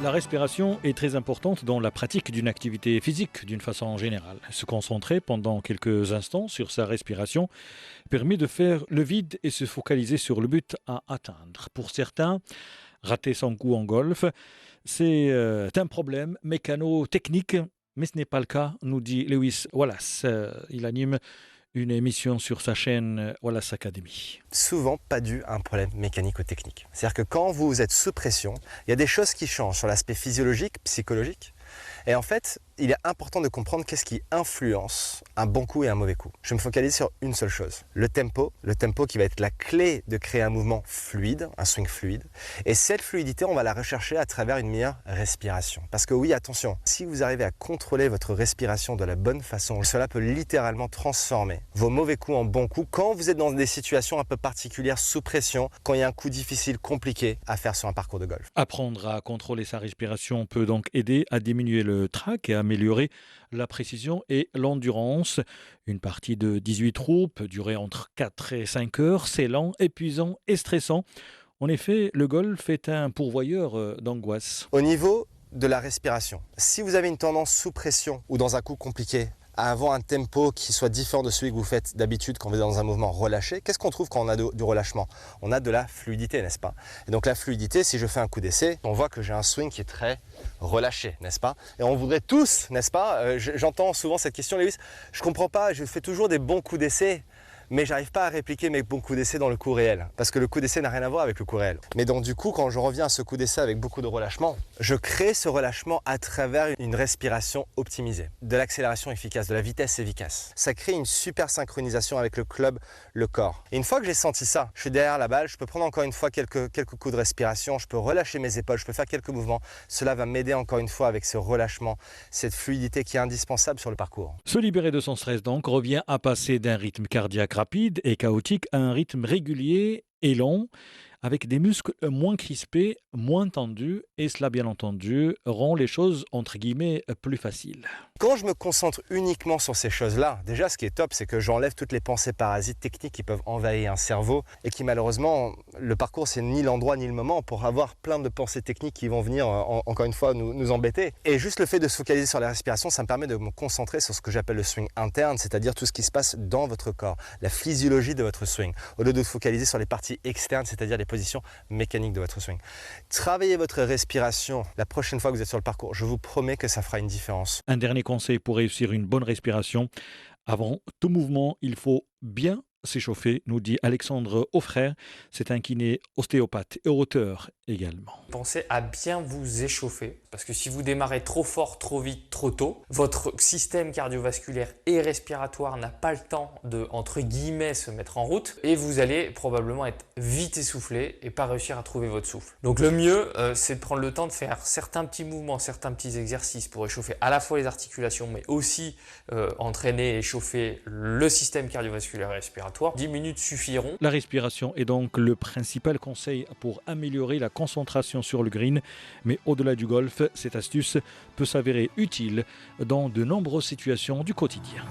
La respiration est très importante dans la pratique d'une activité physique d'une façon générale. Se concentrer pendant quelques instants sur sa respiration permet de faire le vide et se focaliser sur le but à atteindre. Pour certains, rater son coup en golf, c'est un problème mécano-technique, mais ce n'est pas le cas, nous dit Lewis Wallace. Il anime une émission sur sa chaîne Wallace Academy. Souvent pas dû à un problème mécanique ou technique. C'est-à-dire que quand vous êtes sous pression, il y a des choses qui changent sur l'aspect physiologique, psychologique. Et en fait, il est important de comprendre qu'est-ce qui influence un bon coup et un mauvais coup. Je me focalise sur une seule chose, le tempo qui va être la clé de créer un mouvement fluide, un swing fluide. Et cette fluidité, on va la rechercher à travers une meilleure respiration. Parce que oui, attention, si vous arrivez à contrôler votre respiration de la bonne façon, cela peut littéralement transformer vos mauvais coups en bons coups quand vous êtes dans des situations un peu particulières, sous pression, quand il y a un coup difficile, compliqué à faire sur un parcours de golf. Apprendre à contrôler sa respiration peut donc aider à diminuer le trac et à améliorer la précision et l'endurance. Une partie de 18 trous peut durer entre 4 et 5 heures. C'est lent, épuisant et stressant. En effet, le golf est un pourvoyeur d'angoisse. Au niveau de la respiration, si vous avez une tendance sous pression ou dans un coup compliqué à avoir un tempo qui soit différent de celui que vous faites d'habitude quand vous êtes dans un mouvement relâché, qu'est-ce qu'on trouve quand on a du relâchement? On a de la fluidité, n'est-ce pas? Et donc la fluidité, si je fais un coup d'essai, on voit que j'ai un swing qui est très relâché, n'est-ce pas? Et on voudrait tous, n'est-ce pas? J'entends souvent cette question, Lewis, je comprends pas, je fais toujours des bons coups d'essai, mais j'arrive pas à répliquer mes bons coups d'essai dans le coup réel, parce que le coup d'essai n'a rien à voir avec le coup réel. Mais donc du coup, quand je reviens à ce coup d'essai avec beaucoup de relâchement, je crée ce relâchement à travers une respiration optimisée, de l'accélération efficace, de la vitesse efficace. Ça crée une super synchronisation avec le club, le corps. Et une fois que j'ai senti ça, je suis derrière la balle, je peux prendre encore une fois quelques coups de respiration, je peux relâcher mes épaules, je peux faire quelques mouvements. Cela va m'aider encore une fois avec ce relâchement, cette fluidité qui est indispensable sur le parcours. Se libérer de son stress donc revient à passer d'un rythme cardiaque rapide et chaotique à un rythme régulier et long, avec des muscles moins crispés, moins tendus, et cela bien entendu rend les choses entre guillemets plus faciles. Quand je me concentre uniquement sur ces choses-là, déjà ce qui est top, c'est que j'enlève toutes les pensées parasites techniques qui peuvent envahir un cerveau et qui malheureusement, le parcours c'est ni l'endroit ni le moment pour avoir plein de pensées techniques qui vont venir encore une fois nous embêter. Et juste le fait de se focaliser sur la respiration, ça me permet de me concentrer sur ce que j'appelle le swing interne, c'est-à-dire tout ce qui se passe dans votre corps, la physiologie de votre swing, au lieu de se focaliser sur les parties externes, c'est-à-dire les positions mécaniques de votre swing. Travaillez votre respiration la prochaine fois que vous êtes sur le parcours, je vous promets que ça fera une différence. Un dernier conseil pour réussir une bonne respiration. Avant tout mouvement, il faut bien s'échauffer, nous dit Alexandre Offrère. C'est un kiné ostéopathe et auteur également. Pensez à bien vous échauffer, parce que si vous démarrez trop fort, trop vite, trop tôt, votre système cardiovasculaire et respiratoire n'a pas le temps de, entre guillemets, se mettre en route, et vous allez probablement être vite essoufflé et pas réussir à trouver votre souffle. Donc le mieux, c'est de prendre le temps de faire certains petits mouvements, certains petits exercices pour échauffer à la fois les articulations, mais aussi entraîner et échauffer le système cardiovasculaire et respiratoire. 10 minutes suffiront. La respiration est donc le principal conseil pour améliorer la concentration sur le green, mais au-delà du golf, cette astuce peut s'avérer utile dans de nombreuses situations du quotidien.